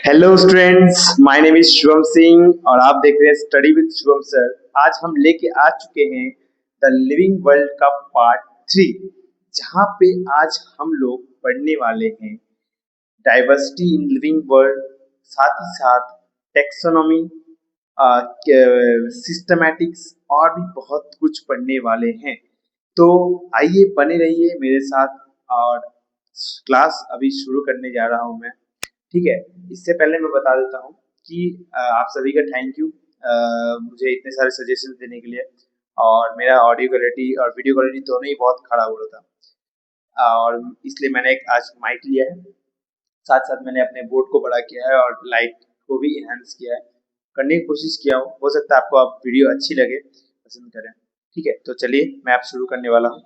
Hello students, my name is Shubham Singh और आप देख रहे हैं स्टडी विद शुभम सर। आज हम लेके आ चुके हैं द लिविंग वर्ल्ड का पार्ट 3, जहां पे आज हम लोग पढ़ने वाले हैं डाइवर्सिटी इन लिविंग वर्ल्ड, साथ ही साथ टेक्सोनॉमी, सिस्टमैटिक्स और भी बहुत कुछ पढ़ने वाले हैं। तो आइए बने रहिए मेरे साथ और क्लास अभी शुरू करने जा रहा हूं मैं। ठीक है, इससे पहले मैं बता देता हूँ कि आप सभी का थैंक यू मुझे इतने सारे सजेशन देने के लिए। और मेरा ऑडियो क्वालिटी और वीडियो क्वालिटी दोनों ही बहुत खराब हो रहा था, और इसलिए मैंने एक आज माइक लिया है। साथ साथ मैंने अपने बोर्ड को बड़ा किया है और लाइट को भी इनहांस किया है, करने की कोशिश किया हूँ। हो सकता है आपको आप वीडियो अच्छी लगे, पसंद करें। ठीक है, तो चलिए मैं आप शुरू करने वाला हूँ।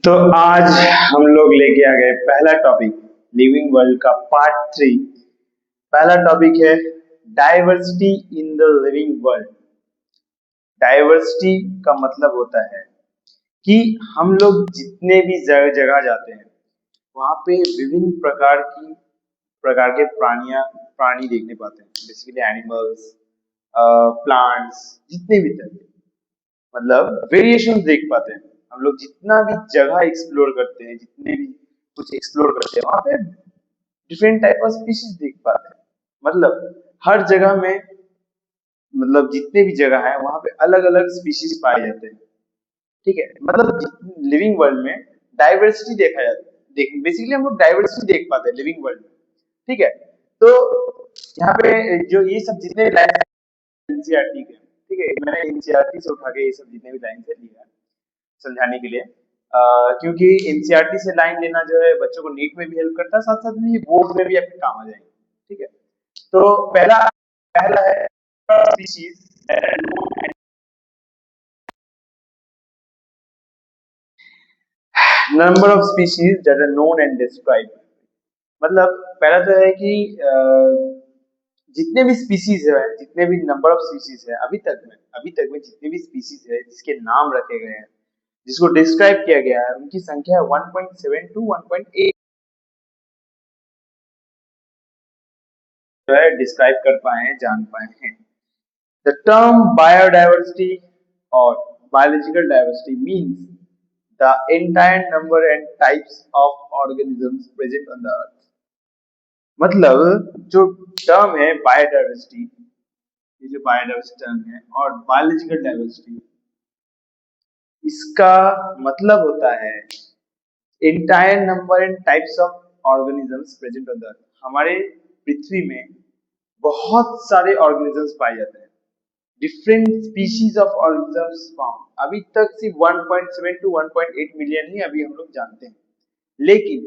तो आज हम लोग लेके आ गए पहला टॉपिक, लिविंग वर्ल्ड का पार्ट 3। पहला टॉपिक है diversity in the living world. Diversity का मतलब होता है कि हम लोग जितने भी जगह जाते हैं वहां पे विभिन्न प्रकार के प्राणी देखने पाते हैं। बेसिकली एनिमल्स, प्लांट्स, जितने भी तरह मतलब वेरिएशन देख पाते हैं। हम लोग जितना भी जगह एक्सप्लोर करते हैं, जितने भी कुछ एक्सप्लोर करते हैं, वहां पे डिफरेंट टाइप ऑफ स्पीशीज देख पाते हैं। मतलब हर जगह में, मतलब जितने भी जगह है वहां पे अलग अलग स्पीशीज पाए जाते हैं। ठीक है, मतलब लिविंग वर्ल्ड में डाइवर्सिटी देखा जाता है। बेसिकली हम लोग डाइवर्सिटी देख पाते हैं लिविंग वर्ल्ड में। ठीक है, तो यहाँ पे जो ये सब जितने एनसीईआरटी के, ठीक है, मैंने एनसीईआरटी से उठा के ये सब जितने भी लाइन से लिया है समझाने के लिए। क्योंकि एनसीईआरटी से लाइन लेना जो है बच्चों को नीट में भी हेल्प करता है, साथ साथ में ये बोर्ड में भी आपके काम आ जाएंगे। ठीक है, तो पहला पहला है species, number of species that are known and described. मतलब पहला तो है कि जितने भी स्पीशीज है, जितने भी नंबर ऑफ स्पीशीज है अभी तक में जितने भी स्पीशीज है जिसके नाम रखे गए हैं, जिसको डिस्क्राइब किया गया है, उनकी संख्या है 1.7 टू 1.8 जो है डिस्क्राइब कर पाए हैं, जान पाए हैं। द टर्म बायोडाइवर्सिटी और biological diversity means the entire number and types of organisms present on the earth। मतलब जो टर्म है बायोडाइवर्सिटी, ये जो बायोडाइवर्सिटी टर्म है, और बायोलॉजिकल डाइवर्सिटी, इसका मतलब होता है entire number and types of organisms present on the earth. हमारे पृथ्वी में बहुत सारे ऑर्गेनिजम्स पाए जाते हैं, different species of organisms found. अभी तक सिर्फ 1.7 टू 1.8 मिलियन ही अभी हम लोग जानते हैं, लेकिन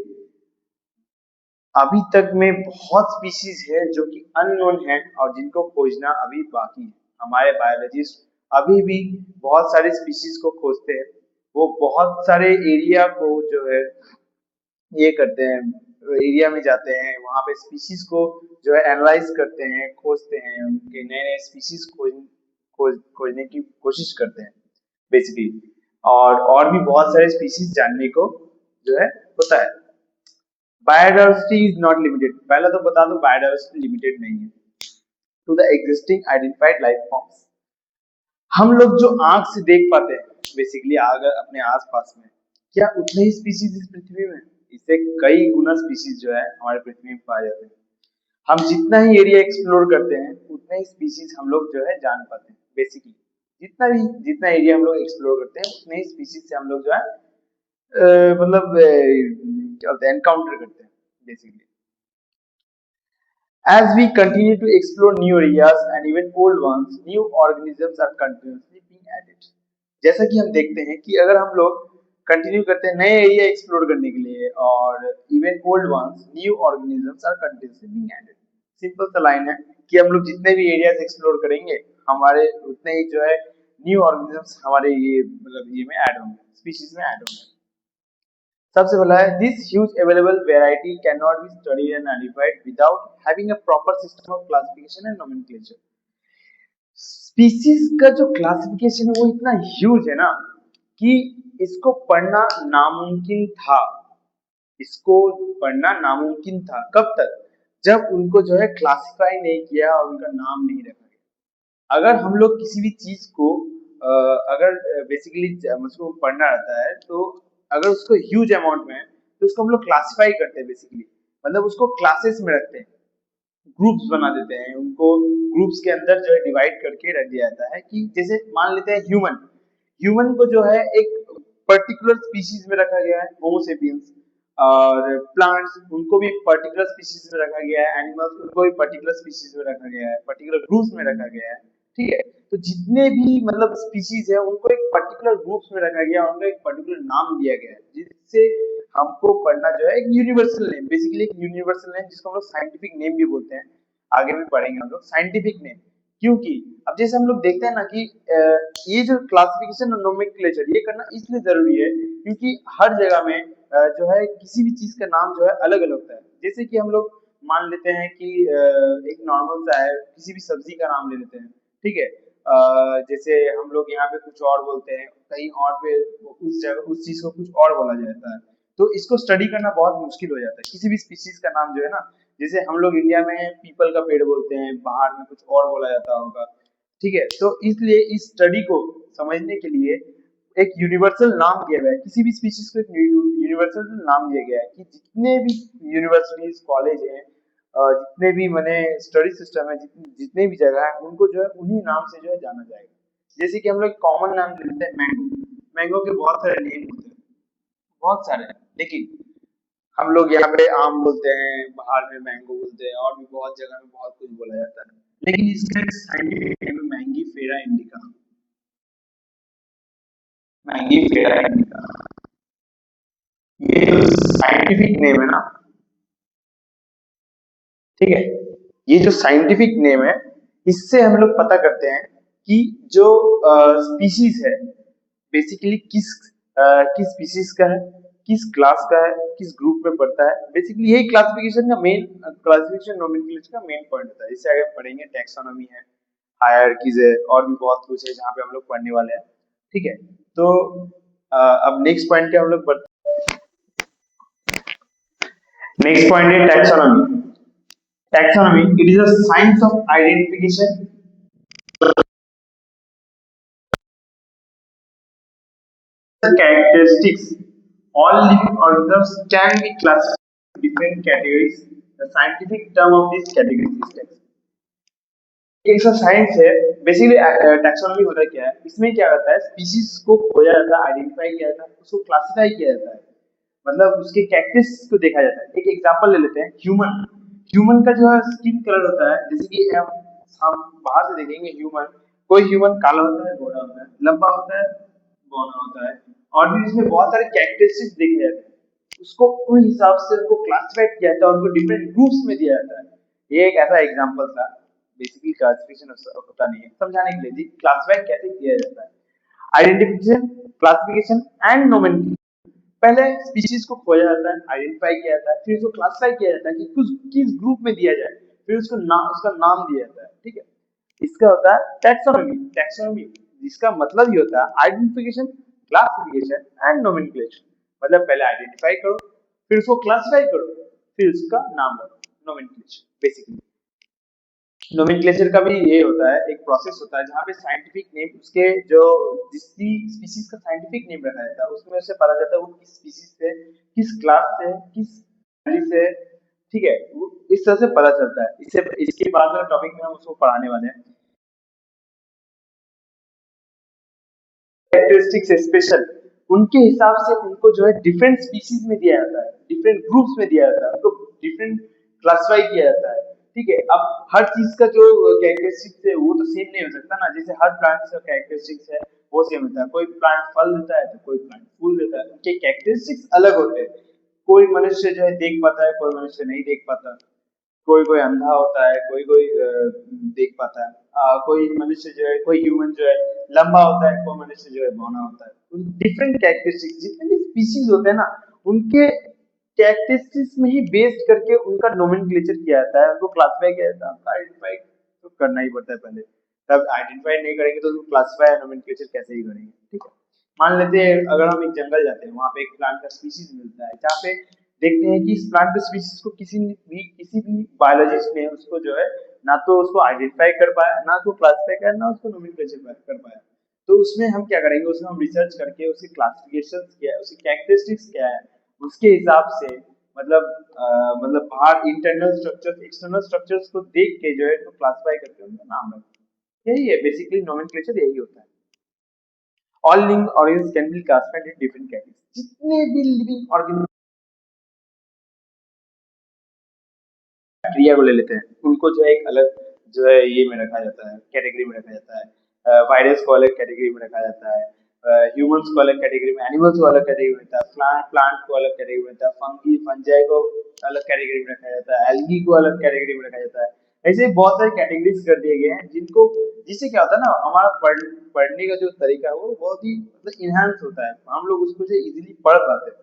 अभी तक में बहुत स्पीशीज है जो कि अननोन है और जिनको खोजना अभी बाकी है। हमारे बायोलॉजिस्ट अभी भी बहुत सारे स्पीशीज को खोजते हैं। वो बहुत सारे एरिया को जो है ये करते हैं, एरिया में जाते हैं, वहां पे स्पीशीज को जो है एनालाइज करते हैं, खोजते हैं, उनके नए नए स्पीशीज खोजने की कोशिश करते हैं बेसिकली। और भी बहुत सारे स्पीशीज जानने को जो है होता है। बायोडाइवर्सिटी इज नॉट लिमिटेड, पहला तो बता दो बायोडाइवर्सिटी लिमिटेड नहीं है to the existing identified life forms. हम लोग जो आंख से देख पाते हैं बेसिकली अगर अपने आसपास में, क्या उतने ही स्पीशीज इस पृथ्वी में, इससे कई गुना स्पीशीज जो है हमारे पृथ्वी में पाए जाते हैं। हम जितना ही एरिया एक्सप्लोर करते हैं उतने ही स्पीशीज हम लोग जो है जान पाते हैं। बेसिकली जितना एरिया हम लोग एक्सप्लोर करते हैं उतने ही स्पीशीज से हम लोग जो है मतलब क्या होता है एनकाउंटर करते हैं basically. As we continue to explore new areas and even old ones, new organisms are continuously being added। जैसा कि हम देखते हैं कि अगर हम लोग कंटिन्यू करते हैं नए एरिया एक्सप्लोर करने के लिए, और even old ones, new organisms are continuously being added. Simple सा लाइन है कि हम लोग जितने भी एरियाज एक्सप्लोर करेंगे हमारे उतने ही जो है न्यू ऑर्गेनिजम्स हमारे ये मतलब ये में ऐड होंगे, स्पीशीज में ऐड होंगे। सबसे पहला है this huge available variety can not be studied and identified without having a proper system of classification and nomenclature. Species का जो क्लासिफिकेशन है वो इतना ह्यूज है ना कि इसको पढ़ना नामुमकिन था। इसको पढ़ना नामुमकिन था कब तक, जब उनको जो है क्लासिफाई नहीं किया और उनका नाम नहीं रखा गया। अगर हम लोग किसी भी चीज को अगर बेसिकली उसको पढ़ना रहता है तो अगर उसको ह्यूज अमाउंट में है तो उसको हम लोग क्लासिफाई करते हैं बेसिकली, मतलब उसको क्लासेस में रखते हैं, ग्रुप्स बना देते हैं, उनको ग्रुप्स के अंदर जो है डिवाइड करके रख दिया जाता है कि जैसे मान लेते हैं ह्यूमन, ह्यूमन को जो है एक पर्टिकुलर स्पीशीज में रखा गया है, होमो सेपियंस। और प्लांट्स उनको भी पर्टिकुलर स्पीशीज में रखा गया है, एनिमल्स उनको भी पर्टिकुलर स्पीशीज में रखा गया है, पर्टिकुलर ग्रुप्स में रखा गया है। ठीक है, तो जितने भी मतलब स्पीशीज है उनको एक पर्टिकुलर ग्रुप्स में रखा गया, उनको एक पर्टिकुलर नाम दिया गया है, जिससे हमको पढ़ना जो है एक यूनिवर्सल नेम, बेसिकली एक यूनिवर्सल नेम जिसको हम लोग साइंटिफिक नेम भी बोलते हैं, आगे भी पढ़ेंगे हम लोग साइंटिफिक नेम। क्योंकि अब जैसे हम लोग देखते हैं ना कि ये जो क्लासिफिकेशन और नोमेनक्लेचर ये करना इसलिए जरूरी है क्योंकि हर जगह में जो है किसी भी चीज का नाम जो है अलग अलग होता है। जैसे कि हम लोग मान लेते हैं कि एक नॉर्मल सा है, किसी भी सब्जी का नाम ले लेते हैं, ठीक है। जैसे हम लोग यहाँ पे कुछ और बोलते हैं, कहीं और पे उस जगह उस चीज को कुछ और बोला जाता है, तो इसको स्टडी करना बहुत मुश्किल हो जाता है। किसी भी स्पीशीज का नाम जो है ना, जैसे हम लोग इंडिया में पीपल का पेड़ बोलते हैं, बाहर में कुछ और बोला जाता होगा, ठीक है। तो इसलिए इस स्टडी को समझने के लिए एक यूनिवर्सल नाम दिया गया है, किसी भी स्पीशीज को एक यूनिवर्सल नाम दिया गया है कि जितने भी यूनिवर्सिटीज कॉलेज हैं, जितने भी मैंने स्टडी सिस्टम है, जितने भी जगह है उनको जो है उन्हीं नाम से जो है जाना जाएगा। जैसे कि हम लोग कॉमन नाम लेते हैं मैंगो, मैंगो के बहुत सारे नेम होते हैं, बहुत सारे हैं, लेकिन हम लोग यहाँ पे आम बोलते हैं, बाहर में मैंगो बोलते हैं, और भी बहुत जगह में बहुत कुछ बोला जाता है, लेकिन इसका साइंटिफिक नेम है मैंगी फेरा इंडिका। मैंगी फेरा इंडिका, ये जो साइंटिफिक नेम है ना, ठीक है, ये जो साइंटिफिक नेम है इससे हम लोग पता करते हैं कि जो स्पीशीज है बेसिकली किस स्पीशीज का है, किस क्लास का है, किस ग्रुप में पड़ता है। बेसिकली यही क्लासिफिकेशन का मेन, क्लासिफिकेशन नोमेनक्लेचर का मेन पॉइंट होता है। इससे आगे पढ़ेंगे टैक्सोनॉमी है, हायरार्कीज है, और भी बहुत कुछ है जहाँ पे हम लोग पढ़ने वाले हैं, ठीक है। तो अब नेक्स्ट पॉइंट पे हम लोग बढ़ते हैं। नेक्स्ट पॉइंट है taxonomy. Taxonomy, it is a science of identification characteristics. All living organisms can be classified into different categories. The scientific term of this category is taxonomy. एक साइंस है basically. Taxonomy होता क्या है, इसमें क्या होता है, स्पीशीज को खोजा जाता है, आइडेंटिफाई किया जाता है, उसको क्लासिफाई किया जाता है, मतलब उसके कैरेक्टरिस्टिक्स को देखा जाता है। एक एग्जांपल ले लेते हैं, ह्यूमन। ह्यूमन का जो है स्किन कलर होता है, जैसे कि हम बाहर से देखेंगे ह्यूमन, कोई ह्यूमन काला होता है, गोरा होता है, लंबा होता है, बौना होता है, और भी इसमें बहुत सारे कैरेक्टरिस्टिक्स देखे जाते हैं, उसको उन हिसाब से उनको क्लासिफाइड किया जाता है, उनको डिफरेंट ग्रुप्स में दिया जाता है। ये एक ऐसा एग्जांपल था। बेसिकली क्लासिफिकेशन होता नहीं है, समझाने के लिए क्लासिफाई कैसे किया जाता है। Identification, classification and nomenclature. पहले स्पीशीज को खोजा जाता है, आइडेंटिफाई किया जाता है, फिर उसको क्लासिफाई किया जाता है कि कुछ किस ग्रुप में दिया जाए, फिर उसको नाम, उसका नाम दिया जाता है, ठीक है। इसका होता है टैक्सोनॉमी। टैक्सोनॉमी जिसका मतलब ये होता है आइडेंटिफिकेशन, क्लासिफिकेशन एंड नोमेनक्लेचर। मतलब पहले आइडेंटिफाई करो, फिर उसको क्लासिफाई करो, फिर उसका नाम रखो, नोमेनक्लेचर बेसिकली। नोमेनक्लेचर का भी ये होता है, एक प्रोसेस होता है जहाँ पे साइंटिफिक नेम, उसके जो जिस स्पीशीज का साइंटिफिक नेम रखा जाता है उसमें से पता चलता है वो किस स्पीशीज से, किस क्लास से, किस फैमिली से, ठीक है, वो इस तरह से पता चलता है। इससे इसके बाद वाला टॉपिक में हम उसको पढ़ाने वाले हैं। कैरेक्टरिस्टिक्स स्पेशल, उनके हिसाब से उनको जो है डिफरेंट स्पीशीज में दिया जाता है, डिफरेंट ग्रुप्स में दिया जाता है, उनको डिफरेंट क्लासिफाई किया जाता है, ठीक है। अब हर चीज का जो कैरेक्टरिस्टिक्स है वो तो सेम नहीं हो सकता ना, जैसे हर प्लांट का कैरेक्टरिस्टिक्स है वो सेम होता है, कोई प्लांट फल देता है तो कोई प्लांट फूल देता है, उनके कैरेक्टरिस्टिक्स अलग होते हैं। कोई मनुष्य जो है देख पाता है, कोई मनुष्य नहीं देख पाता, कोई कोई अंधा होता है, कोई कोई देख पाता है, कोई मनुष्य जो है, कोई ह्यूमन जो है लंबा होता है, कोई मनुष्य जो है बौना होता है। डिफरेंट कैरेक्टरिस्टिक्स जितने भी स्पीशीज होते हैं ना, उनके कैरेक्टरिस्टिक्स में ही बेस्ड करके उनका नोमेनक्लेचर किया जाता है, उनको क्लासिफाई किया जाता है। आइडेंटिफाई तो करना ही पड़ता है पहले, तब आइडेंटिफाई नहीं करेंगे तो क्लासिफाई और नोमेनक्लेचर कैसे ही करेंगे, ठीक है। मान लेते हैं अगर हम एक जंगल जाते हैं, वहां पे एक प्लांट का स्पीशीज मिलता है जहाँ पे देखते हैं कि इस प्लांट स्पीशीज को किसी भी बायोलॉजिस्ट ने उसको जो है ना तो उसको आइडेंटिफाई कर पाया, ना उसको क्लासिफाई कर, ना उसको नोमेनक्लेचर कर पाया। तो उसमें हम क्या करेंगे, उसमें हम रिसर्च करके उसकी क्लासिफिकेशन क्या है, उसकी कैरेक्टरिस्टिक्स क्या है, उसके हिसाब से मतलब बाहर इंटरनल स्ट्रक्चर्स एक्सटर्नल स्ट्रक्चर्स को देख के जो है तो क्लासिफाई करके उनका नाम रखते हैं। यही है बेसिकली नोमेनक्लेचर, यही होता है। All living organism can be classified in different categories. जितने भी लिविंग ऑर्गेनिज्म बैक्टीरिया को ले लेते हैं, उनको जो है एक अलग जो है ये में रखा जाता है, कैटेगरी में रखा जाता है। वायरस को अलग कैटेगरी में रखा जाता है, ह्यूमंस को अलग कैटेगरी में, एनिमल्स को अलग कैटेगरी में रहता है, प्लांट को अलग कैटेगरी में रहता है, फंगी फंजाई को अलग कैटेगरी में रखा जाता है, एल्गी को अलग कैटेगरी में रखा जाता है। ऐसे बहुत सारे कैटेगरीज कर दिए गए हैं जिनको, जिससे क्या होता है ना, हमारा पढ़ने का जो तरीका है वो बहुत ही मतलब इनहांस होता है, हम लोग उसको से इजीली पढ़ पाते हैं।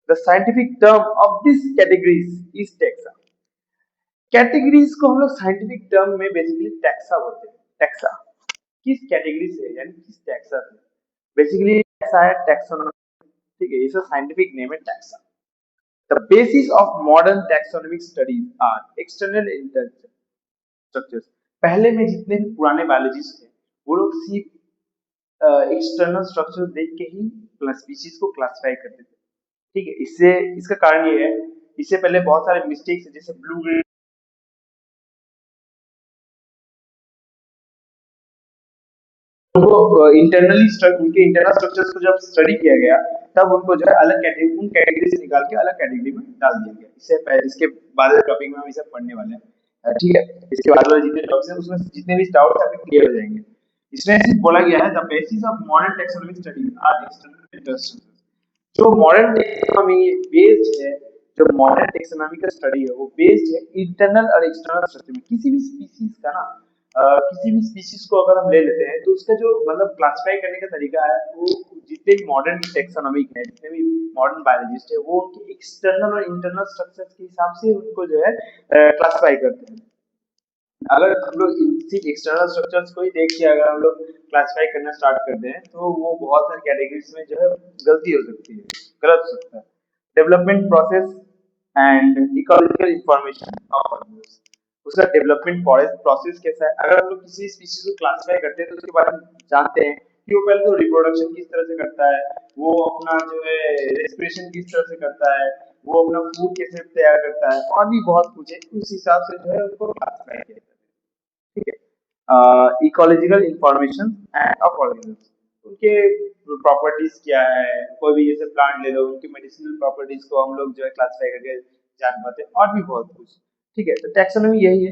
The scientific term of this categories is taxa. Categories को हम लोग साइंटिफिक टर्म में बेसिकली टैक्सा बोलते हैं। टैक्सा किस कैटेगरी से, यानी किस टैक्सा से, बेसिकली टैक्सा है टैक्सोनॉमी। ठीक है, इसका साइंटिफिक नेम है taxa. The basis of modern taxonomic studies are external intelligence structures. पहले में जितने भी पुराने बायोलॉजिस्ट थे वो लोग सिर्फ एक्सटर्नल स्ट्रक्चर देख के ही स्पीशीज को क्लासिफाई करते थे। ठीक है, इससे इसका कारण ये है, इससे पहले बहुत सारे मिस्टेक्स है, जैसे ब्लू उनको इंटरनली उनके इंटरनल स्ट्रक्चर्स को जब स्टडी किया गया, तब उनको जो है अलग कैटेगरी, उन कैटेगरी से निकाल के अलग कैटेगरी में डाल दिया गया। इससे पहले, इसके बाद टॉपिक में हम ये सब पढ़ने वाले हैं। ठीक है, इसके बाद वाले जितने टॉपिक्स हैं उसमें जितने भी डाउट्स आपके क्लियर हो जाएंगे। इसमें सिर्फ बोला गया है the basis of modern taxonomic studies are external interest. जो मॉडर्न टेक्नोनॉमी बेस्ड है, जो मॉडर्न टेक्नोनॉमी का स्टडी है वो बेस्ड है इंटरनल और एक्सटर्नल स्ट्रक्चर में। किसी भी स्पीशीज का ना किसी भी स्पीशीज को अगर हम ले लेते हैं तो उसका जो मतलब क्लासिफाई करने का तरीका है वो, जितने भी मॉडर्न टेक्सोनॉमिक है, जितने भी मॉडर्न बायोलॉजिस्ट है, वो उनके एक्सटर्नल और इंटरनल स्ट्रक्चर्स के हिसाब से उनको जो है क्लासिफाई करते हैं। अगर हम लोग सिर्फ एक्सटर्नल स्ट्रक्चर्स को ही देख के अगर हम लोग क्लासिफाई करना स्टार्ट करते हैं तो वो बहुत सारी कैटेगरीज में जो है गलती हो सकती है, गलत हो सकता है। Development process and ecological information of organism. उसका डेवलपमेंट प्रोसेस कैसा है, अगर हम लोग किसी स्पीशीज को क्लासिफाई करते हैं तो उसके बारे में जानते हैं कि वो पहले तो रिप्रोडक्शन किस तरह से करता है, वो अपना जो है रेस्पिरेशन किस तरह से करता है, वो अपना फूड कैसे तैयार करता है, और भी बहुत कुछ है। उस हिसाब से जो है उनको क्लासिफाई किया जाता है। ठीक है, इकोलॉजिकल इंफॉर्मेशन ऑफ ऑर्गेनिज्म, उनके प्रॉपर्टीज क्या है, कोई भी जैसे प्लांट ले लो, उनकी मेडिसिनल प्रॉपर्टीज को हम लोग जो है क्लासिफाई करके जान पाते हैं, और भी बहुत कुछ। ठीक है, तो टैक्सोनॉमी यही है।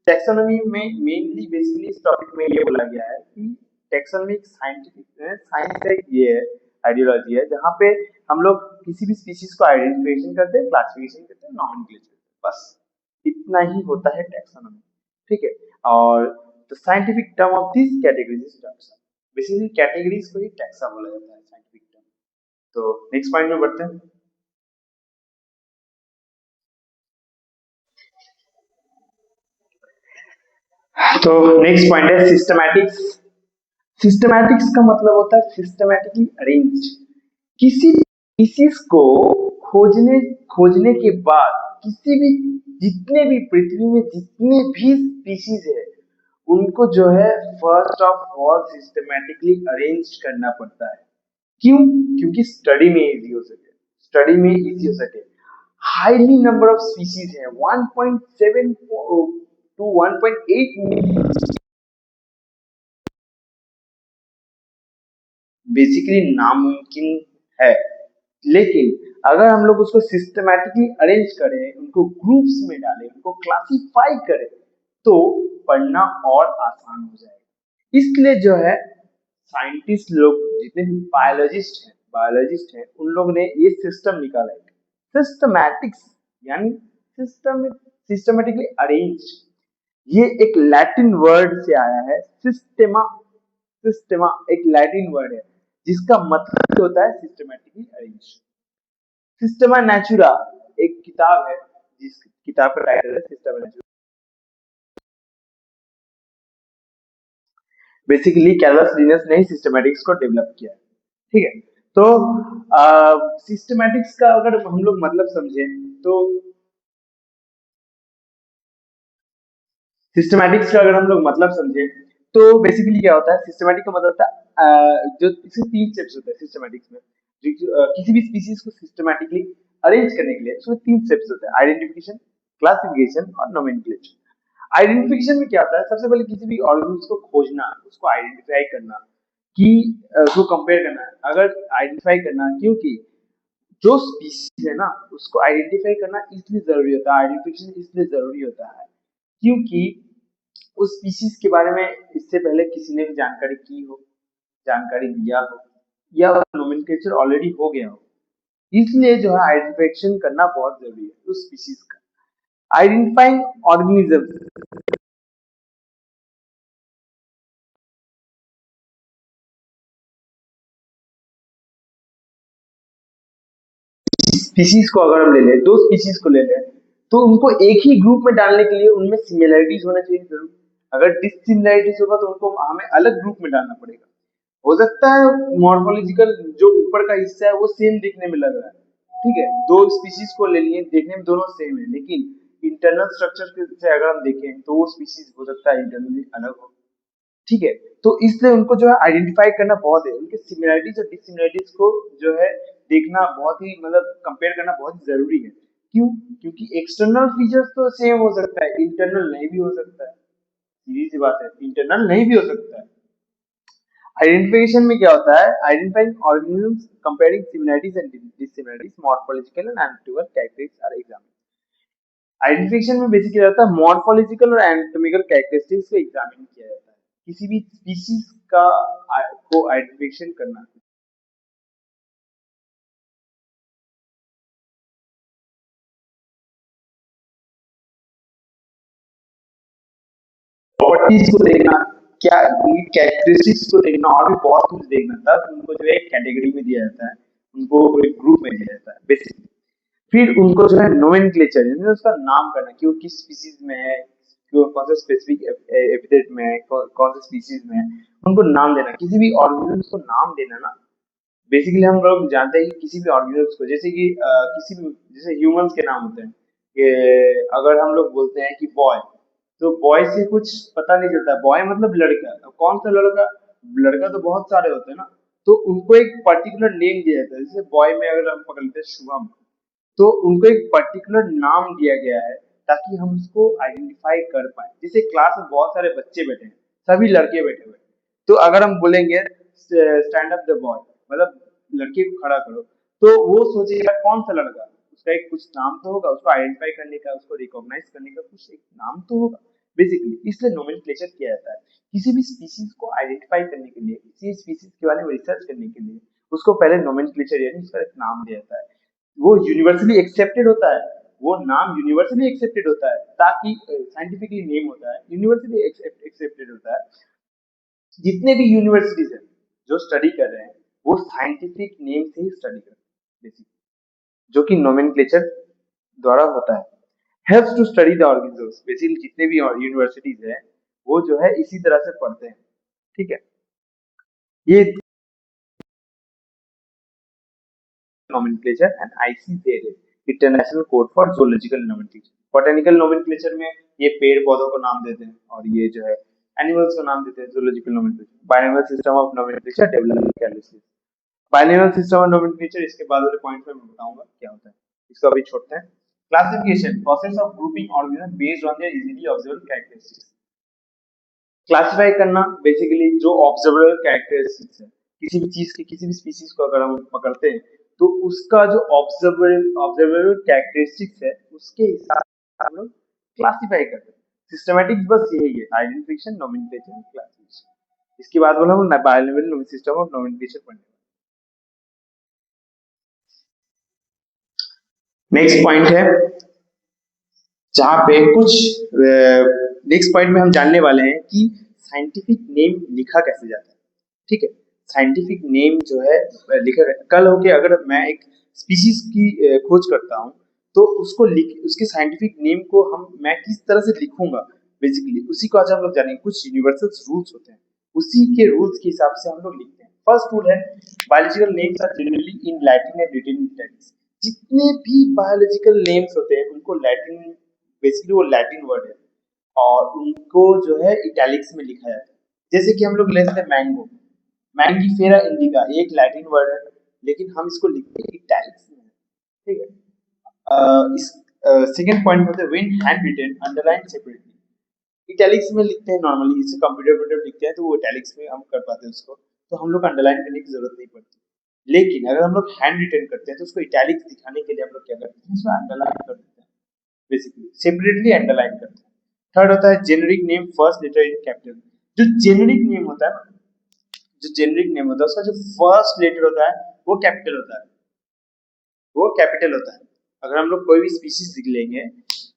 टैक्सोनॉमी में मेनली बेसिकली इस टॉपिक में ये बोला गया है कि टैक्सोनॉमी एक साइंटिफिक साइंस का एक ये है, आइडियोलॉजी है, जहाँ पे हम लोग किसी भी स्पीशीज को आइडेंटिफिकेशन करते हैं, क्लासिफिकेशन करते हैं, नॉमेनक्लेचर, बस इतना ही होता है टैक्सोनॉमी। ठीक है, और the scientific term of this categories is taxa. Basically categories को ही टैक्सा बोला जाता है, साइंटिफिक टर्म। तो नेक्स्ट पॉइंट में बढ़ते हैं। तो नेक्स्ट पॉइंट है सिस्टमैटिक्स। सिस्टमैटिक्स का मतलब होता है सिस्टमैटिकली अरेंज। किसी स्पीशीज को खोजने खोजने के बाद, किसी भी, जितने भी पृथ्वी में जितने भी स्पीशीज है उनको जो है first of all systematically arrange करना पड़ता है। क्यों? क्योंकि स्टडी में इजी हो सके, स्टडी में इजी हो सके। हाईली नंबर ऑफ स्पीशीज है, 1.7 टू 1.8 मिलियन बेसिकली नामुमकिन है। लेकिन अगर हम लोग उसको सिस्टमैटिकली अरेंज करें, उनको ग्रुप्स में डालें, उनको क्लासिफाई करें, तो पढ़ना और आसान हो जाएगा। इसलिए जो है साइंटिस्ट लोग, जितने भी बायोलॉजिस्ट हैं उन लोग ने ये सिस्टम निकाला है, सिस्टमैटिक्स, यानी सिस्टमेटिकली अरेंज। ये एक लैटिन वर्ड से आया है, सिस्टेमा। सिस्टेमा एक लैटिन वर्ड है जिसका मतलब होता है सिस्टमेटिकली अरेंज। सिस्टेमा नेचुरा एक किताब है, जिस किताब का टाइटल है सिस्टेमा नेचुरा। बेसिकली कैलस लिनस ने सिस्टमेटिक्स को डेवलप किया है। ठीक है, तो सिस्टमैटिक्स का अगर हम लोग मतलब समझें तो सिस्टमैटिक्स का अगर हम लोग मतलब समझें तो बेसिकली क्या होता है, सिस्टमैटिक का मतलब होता है जो इसके तीन स्टेप्स होते हैं सिस्टमैटिक्स में। किसी भी स्पीसीज को सिस्टमैटिकली अरेंज करने के लिए उसमें तीन स्टेप्स होते हैं, आइडेंटिफिकेशन, क्लासिफिकेशन और नोमेनक्लेचर। आइडेंटिफिकेशन में क्या होता है, सबसे पहले किसी भी ऑर्गेनिज्म को खोजना, उसको आइडेंटिफाई करना, कि उसको कंपेयर करना है। अगर आइडेंटिफाई करना, क्योंकि जो स्पीसीज है ना उसको आइडेंटिफाई करना इसलिए जरूरी होता है, आइडेंटिफिकेशन इसलिए जरूरी होता है क्योंकि उस स्पीसीज के बारे में इससे पहले किसी ने भी जानकारी की हो, जानकारी दिया हो, या नोमेनक्लेचर ऑलरेडी हो गया हो। इसलिए जो है आइडेंटिफिकेशन करना बहुत जरूरी है उस स्पीसीज का। आइडेंटिफाइंग ऑर्गेनिज्म, स्पीसीज को अगर हम ले लें, दो स्पीसीज को ले लें, तो उनको एक ही ग्रुप में डालने के लिए उनमें सिमिलरिटीज होना चाहिए जरूर। अगर डिसिमिलरिटीज होगा तो उनको हमें अलग ग्रुप में डालना पड़ेगा। हो सकता है मॉर्फोलॉजिकल जो ऊपर का हिस्सा है वो सेम दिखने में लग रहा है, ठीक है, दो स्पीशीज को ले लिए, देखने में दोनों सेम है, लेकिन इंटरनल स्ट्रक्चर से अगर हम देखें तो वो स्पीशीज हो सकता है इंटरनली अलग हो, ठीक है। तो इसलिए उनको जो है आइडेंटिफाई करना बहुत है, उनके सिमिलरिटीज और डिसिमिलरिटीज को जो है देखना बहुत ही, मतलब कंपेयर करना बहुत जरूरी है। क्यों? क्योंकि एक्सटर्नल फीचर्स तो सेम हो सकता है, इंटरनल नहीं भी हो सकता है, सीधी सी बात है, इंटरनल नहीं भी हो सकता है। आइडेंटिफिकेशन में क्या होता है, identifying organisms, comparing similarities and dissimilarities, morphological and anatomical characteristics are examined. Identification में बेसिकली होता है मॉर्फोलॉजिकल और एनाटॉमिकल कैरेक्टरिस्टिक्स को एग्जामिन किया जाता है, किसी भी स्पीशीज का को आइडेंटिफिकेशन करना। प्रॉपर्टीज को देखना, क्या उनकी कैरेक्टरिस्टिक्स को देखना, और भी बहुत कुछ देखना, तब उनको जो है एक कैटेगरी में दिया जाता है, उनको एक ग्रुप में दिया जाता है बेसिकली। फिर उनको जो है नोमेनक्लेचर यानी उसका नाम करना कि वो किस स्पीसीज में है, कौन सा स्पेसिफिक एपिथेट में है, कौन से स्पीसीज में है, उनको नाम देना। किसी भी ऑर्गेनिज्म को नाम देना ना, बेसिकली हम लोग जानते हैं कि किसी भी ऑर्गेनिज्म को, जैसे कि किसी भी, जैसे ह्यूमंस के नाम होते हैं कि अगर हम लोग बोलते हैं कि बॉय, तो बॉय से कुछ पता नहीं चलता, बॉय मतलब लड़का, अब कौन सा लड़का, लड़का तो बहुत सारे होते हैं ना, तो उनको एक पर्टिकुलर नेम दिया जाता है। जैसे बॉय में अगर हम पकड़ लेते हैं शुभम, तो उनको एक पर्टिकुलर नाम दिया गया है ताकि हम उसको आइडेंटिफाई कर पाए। जैसे क्लास में बहुत सारे बच्चे बैठे हैं, सभी लड़के बैठे हुए हैं, तो अगर हम बोलेंगे स्टैंड अप द बॉय, मतलब लड़के को खड़ा करो, तो वो सोचेगा कौन सा लड़का, उसका एक कुछ नाम तो होगा, उसको आइडेंटिफाई करने का, उसको रिकॉग्नाइज करने का कुछ एक नाम तो होगा बेसिकली। इसलिए नोमेनक्लेचर किया जाता है किसी भी स्पीसीज को आइडेंटिफाई करने के लिए, किसी स्पीसीज के बारे में रिसर्च करने के लिए, उसको पहले नोमेनक्लेचर यानी उसका एक नाम दिया जाता है। वो यूनिवर्सली एक्सेप्टेड होता है, वो नाम यूनिवर्सली एक्सेप्टेड होता है, ताकि साइंटिफिकली नेम होता है, यूनिवर्सली एक्सेप्टेड होता है। जितने भी यूनिवर्सिटीज हैं जो स्टडी कर रहे हैं वो साइंटिफिक नेम से ही स्टडी कर रहे हैं, जो कि नोमेनक्लेचर द्वारा होता है। Helps to study the organisms, basically जितने भी यूनिवर्सिटीज हैं वो जो है इसी तरह से पढ़ते हैं, ठीक है। ये nomenclature and ICZA, international code for zoological nomenclature। Botanical nomenclature में ये पेड़ पौधों को नाम देते हैं, और ये जो है एनिमल्स को नाम देते हैं zoological nomenclature। Binomial system of nomenclature develop कैलिसिस। बाइनोमियल सिस्टम ऑफ नोमेनक्लेचर, इसके बाद वाले पॉइंट में मैं बताऊंगा क्या होता है, इसको अभी छोड़ते हैं। Classification, process of grouping organism based on their easily observed characteristics. Classify करना बेसिकली जो ऑब्जर्वेबल कैरेक्टरिस्टिक्स है, किसी भी चीज के, किसी भी स्पीसीज को अगर हम पकड़ते हैं तो उसका जो ऑब्जर्वेबल ऑब्जर्वेबल कैरेक्टरिस्टिक्स है उसके हिसाब से हम लोग क्लासिफाई करते हैं। सिस्टमैटिक्स बस यही है, आइडेंटिफिकेशन, नोमेनक्लेचर, क्लासिफिकेशन। इसके बाद बोला हम बायोलॉजिकल सिस्टम ऑफ नोमेनक्लेचर पढ़ने। नेक्स्ट पॉइंट है जहां पे कुछ नेक्स्ट पॉइंट में हम जानने वाले हैं कि साइंटिफिक नेम लिखा कैसे जाता है, ठीक है। साइंटिफिक नेम जो है लिखा, कल हो के अगर मैं एक स्पीशीज की खोज करता हूँ तो उसको लिख, उसके साइंटिफिक नेम को हम, मैं किस तरह से लिखूंगा, बेसिकली उसी को आज हम लोग जानेंगे। कुछ यूनिवर्सल रूल्स होते हैं, उसी के रूल्स के हिसाब से हम लोग लिखते हैं। फर्स्ट रूल है biological names are generally in Latin and written in italics. जितने भी बायोलॉजिकल नेम्स होते हैं उनको लैटिन, बेसिकली वो लैटिन वर्ड है और उनको जो है इटैलिक्स में लिखा जाता है। जैसे कि हम लोग लेते हैं मैंगो, मैंगीफेरा इंडिका, एक लैटिन वर्ड है लेकिन हम इसको लिखते हैं इटैलिक्स में, ठीक है। इस सेकंड पॉइंट होता है when hand written underline separately. Italics में लिखते हैं नॉर्मली, जैसे कंप्यूटर पर लिखते हैं तो वो इटैलिक्स में हम कर पाते हैं उसको, तो हम लोग अंडरलाइन करने की जरूरत नहीं पड़ती। लेकिन अगर हम लोग हैंड रिटन करते हैं तो उसको इटैलिक्स दिखाने के लिए हम लोग क्या करते हैं, उसको अंडरलाइन कर देते हैं, बेसिकली सेपरेटली अंडरलाइन करते हैं। थर्ड होता है generic name first letter in capital. जो जेनेरिक नेम होता है, जो जेनेरिक नेम होता है उसका जो फर्स्ट लेटर होता है वो कैपिटल होता है, वो कैपिटल होता है। अगर हम लोग कोई भी स्पीशीज लिख लेंगे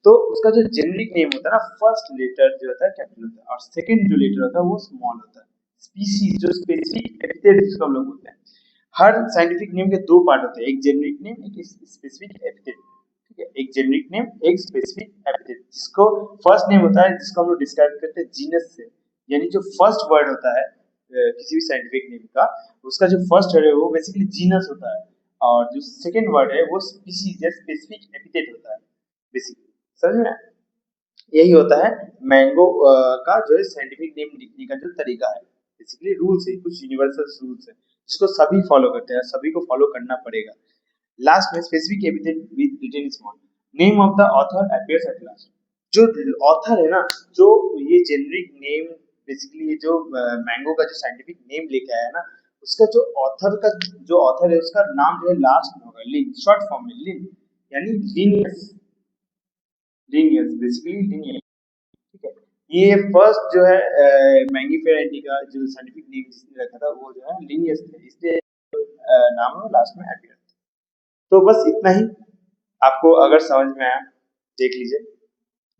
तो उसका जो जेनेरिक नेम होता है ना, फर्स्ट लेटर जो होता है कैपिटल होता है और सेकंड जो लेटर होता है वो स्मॉल होता है। स्पीशीज जो स्पेसिफिक एपिथेट जिसको हम लोग बोलते हैं, हर साइंटिफिक नेम के दो पार्ट होते हैं, एक जेनेरिक नेम एक स्पेसिफिक एपिथेट, ठीक है। एक जेनेरिक नेम एक स्पेसिफिक एपिथेट, जिसको फर्स्ट नेम होता है जिसको हम लोग डिस्क्राइब करते हैं जीनस से, यानी जो फर्स्ट वर्ड होता है किसी भी साइंटिफिक नेम का, उसका जो फर्स्ट वर्ड है वो बेसिकली जीनस होता है और जो सेकंड वर्ड है वो स्पीशीज या स्पेसिफिक एपिथेट होता है बेसिकली, समझ में। यही होता है मैंगो का जो है साइंटिफिक नेम लिखने का जो तरीका है, बेसिकली रूल्स है, कुछ यूनिवर्सल रूल्स है जिसको सभी फॉलो करते हैं, सभी को फॉलो करना पड़ेगा। लास्ट में specific epithet with written small, name of the author appears at last. जो ऑथर है ना, जो ये जेनरिक नेम, बेसिकली ये जो मैंगो का जो साइंटिफिक नेम लेके आया है ना, उसका जो ऑथर का जो ऑथर है उसका नाम जो है लास्ट में होगा लिन, शॉर्ट फॉर्म में लिन, यानी लिनियस, लिनियस बेसिकली लिनियस, ठीक है। ये फर्स्ट जो है मैंगीफेरा इंडिका जो साइंटिफिक नेम जिसने रखा था वो जो है लिनियस थे, इसलिए नाम है लास्ट में अपीयर। तो बस इतना ही, आपको अगर समझ में आया देख लीजिए।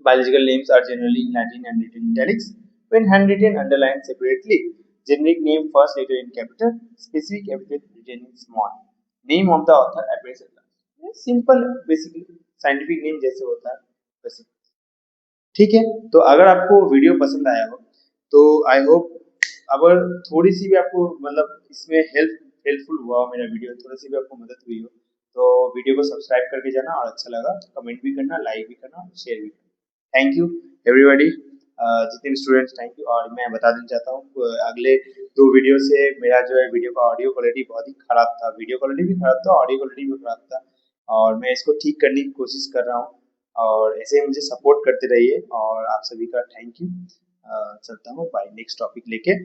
Biological names are generally in Latin and written in italics. When handwritten, underlined separately. Generic name first letter in capital. Specific epithet written in small. Name of the author appears at last. Simple, basically scientific name जैसे होता है वैसे। ठीक है, तो अगर आपको video पसंद आया हो तो आई होप, अगर थोड़ी सी भी आपको मतलब इसमें हेल्पफुल हुआ हो, मेरा वीडियो थोड़ी सी भी आपको मदद हुई हो तो वीडियो को सब्सक्राइब करके जाना, और अच्छा लगा कमेंट भी करना, लाइक भी करना, शेयर भी करना। थैंक यू एवरीबॉडी, जितने भी स्टूडेंट्स, थैंक यू। और मैं बता देना चाहता हूँ अगले 2 वीडियो से मेरा जो है वीडियो का ऑडियो क्वालिटी बहुत ही खराब था, वीडियो क्वालिटी भी खराब था, ऑडियो क्वालिटी भी खराब था, और मैं इसको ठीक करने की कोशिश कर रहा हूँ, और ऐसे ही मुझे सपोर्ट करते रहिए, और आप सभी का थैंक यू। चलता हूँ बाय नेक्स्ट टॉपिक लेके।